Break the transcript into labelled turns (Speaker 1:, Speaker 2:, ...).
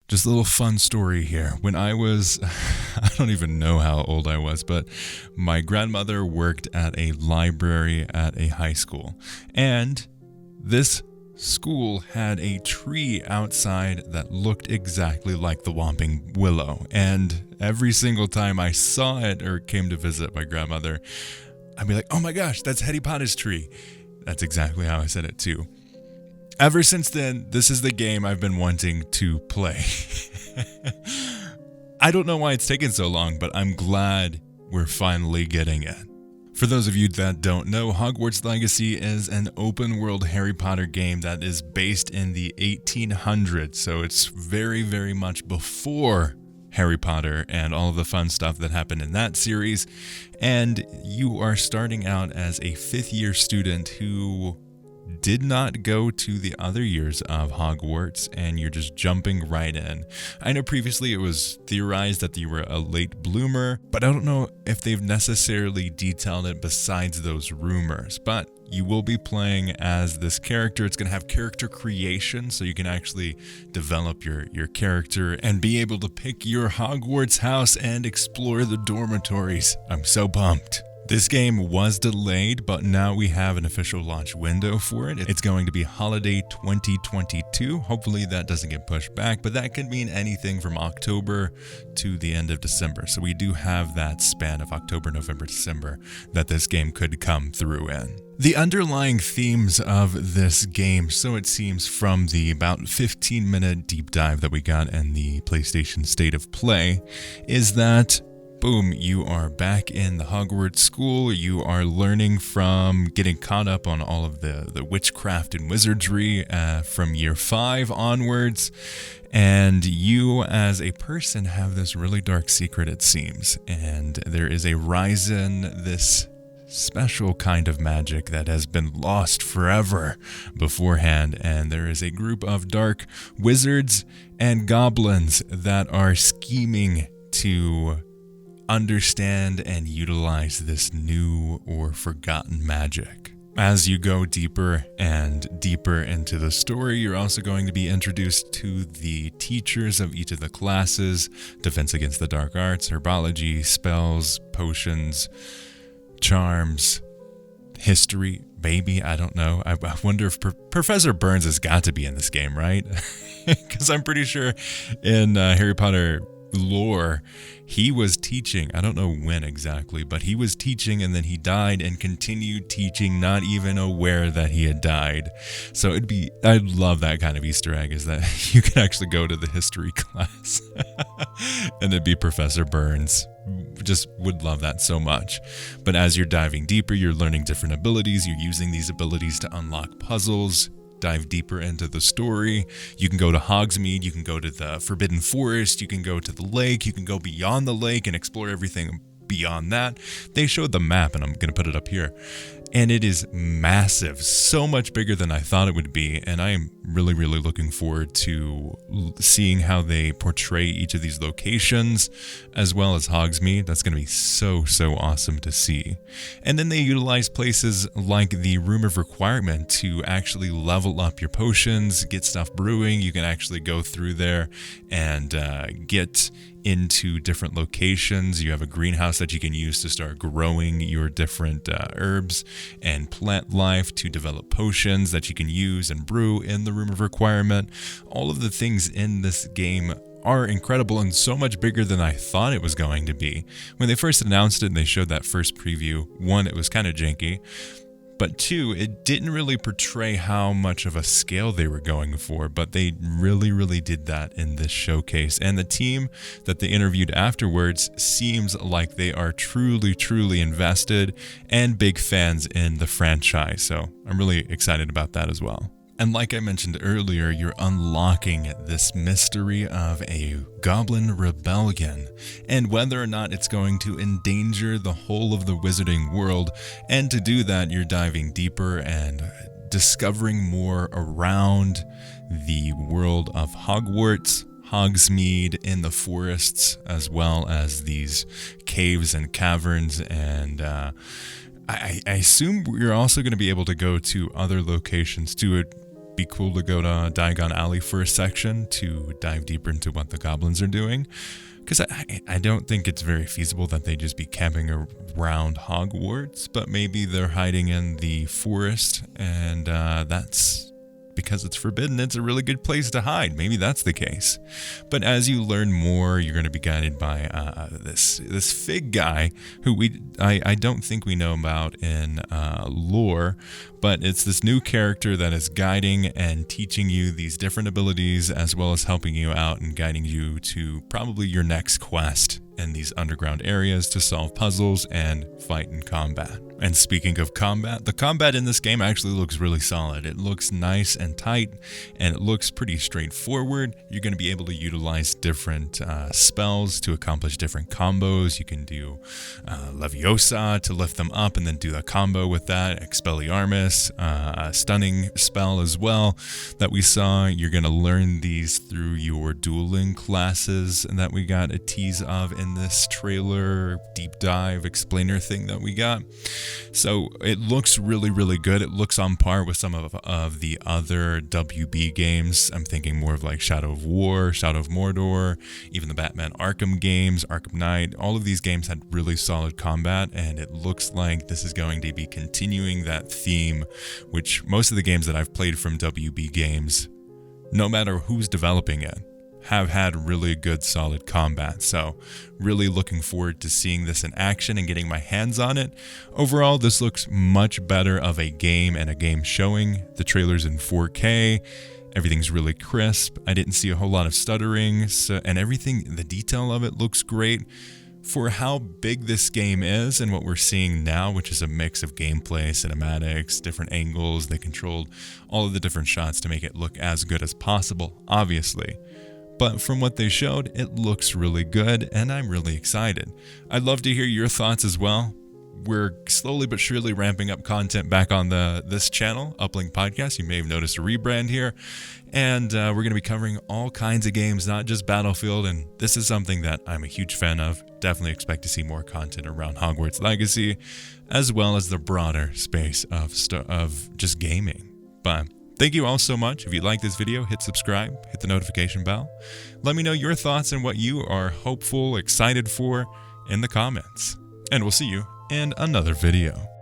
Speaker 1: Just a little fun story here. When I was, I don't even know how old I was, but my grandmother worked at a library at a high school. And this school had a tree outside that looked exactly like the Whomping Willow. And every single time I saw it or came to visit my grandmother, I'd be like, oh my gosh, that's Harry Potter's tree. That's exactly how I said it too. Ever since then, this is the game I've been wanting to play. I don't know why it's taken so long, but I'm glad we're finally getting it. For those of you that don't know, Hogwarts Legacy is an open-world Harry Potter game that is based in the 1800s, so it's very, very much before Harry Potter and all of the fun stuff that happened in that series. And you are starting out as a fifth-year student who did not go to the other years of Hogwarts, and you're just jumping right in. I know previously it was theorized that you were a late bloomer, but I don't know if they've necessarily detailed it besides those rumors. But you will be playing as this character. It's going to have character creation, so you can actually develop your character and be able to pick your Hogwarts house and explore the dormitories. I'm so pumped. This game was delayed, but now we have an official launch window for it. It's going to be holiday 2022. Hopefully that doesn't get pushed back, but that could mean anything from October to the end of December. So we do have that span of October, November, December that this game could come through in. The underlying themes of this game, so it seems from the about 15-minute deep dive that we got in the PlayStation State of Play, is that boom, you are back in the Hogwarts school. You are learning from getting caught up on all of the witchcraft and wizardry from year 5 onwards. And you as a person have this really dark secret, it seems. And there is a rise in this special kind of magic that has been lost forever beforehand. And there is a group of dark wizards and goblins that are scheming to understand and utilize this new or forgotten magic. As you go deeper and deeper into the story, you're also going to be introduced to the teachers of each of the classes: defense against the dark arts, herbology, spells, potions, charms, history, maybe, I don't know. I wonder if Professor Burns has got to be in this game, right? Because I'm pretty sure in Harry Potter lore, he was teaching. I don't know when exactly, but he was teaching and then he died and continued teaching, not even aware that he had died. So I'd love that kind of Easter egg, is that you can actually go to the history class and it'd be Professor Burns. Just would love that so much. But as you're diving deeper, you're learning different abilities. You're using these abilities to unlock puzzles, dive deeper into the story. You can go to Hogsmeade, you can go to the Forbidden Forest, you can go to the lake, you can go beyond the lake and explore everything beyond that. They showed the map, and I'm going to put it up here. And it is massive, so much bigger than I thought it would be. And I am really, really looking forward to seeing how they portray each of these locations, as well as Hogsmeade. That's going to be so, so awesome to see. And then they utilize places like the Room of Requirement to actually level up your potions, get stuff brewing. You can actually go through there and get into different locations. You have a greenhouse that you can use to start growing your different herbs and plant life, to develop potions that you can use and brew in the Room of Requirement. All of the things in this game are incredible and so much bigger than I thought it was going to be. When they first announced it and they showed that first preview, 1, it was kind of janky. But 2, it didn't really portray how much of a scale they were going for, but they really, really did that in this showcase. And the team that they interviewed afterwards seems like they are truly, truly invested and big fans in the franchise. So I'm really excited about that as well. And like I mentioned earlier, you're unlocking this mystery of a goblin rebellion and whether or not it's going to endanger the whole of the wizarding world. And to do that, you're diving deeper and discovering more around the world of Hogwarts, Hogsmeade, in the forests, as well as these caves and caverns. And I assume we're also going to be able to go to other locations to be cool to go to Diagon Alley for a section to dive deeper into what the goblins are doing. Because I don't think it's very feasible that they just be camping around Hogwarts, but maybe they're hiding in the forest, and that's because it's forbidden. It's a really good place to hide. Maybe that's the case. But as you learn more, you're going to be guided by this Fig guy, who I don't think we know about in lore, but it's this new character that is guiding and teaching you these different abilities, as well as helping you out and guiding you to probably your next quest in these underground areas to solve puzzles and fight in combat. And speaking of combat, the combat in this game actually looks really solid. It looks nice and tight, and it looks pretty straightforward. You're going to be able to utilize different spells to accomplish different combos. You can do Leviosa to lift them up and then do a combo with that, Expelliarmus, a stunning spell as well that we saw. You're going to learn these through your dueling classes that we got a tease of in this trailer deep dive explainer thing that we got. So it looks really, really good. It looks on par with some of the other WB games. I'm thinking more of like Shadow of War, Shadow of Mordor, even the Batman Arkham games, Arkham Knight. All of these games had really solid combat, and it looks like this is going to be continuing that theme, which most of the games that I've played from WB games, no matter who's developing it, have had really good solid combat. So really looking forward to seeing this in action and getting my hands on it. Overall, this looks much better of a game and a game showing. The trailer's in 4K. Everything's really crisp. I didn't see a whole lot of stuttering, and everything, the detail of it looks great. For how big this game is and what we're seeing now, which is a mix of gameplay, cinematics, different angles, they controlled all of the different shots to make it look as good as possible, obviously. But from what they showed, it looks really good, and I'm really excited. I'd love to hear your thoughts as well. We're slowly but surely ramping up content back on this channel, Uplink Podcast. You may have noticed a rebrand here. And we're going to be covering all kinds of games, not just Battlefield. And this is something that I'm a huge fan of. Definitely expect to see more content around Hogwarts Legacy, as well as the broader space of just gaming. But thank you all so much. If you like this video, hit subscribe, hit the notification bell. Let me know your thoughts and what you are hopeful, excited for in the comments. And we'll see you in another video.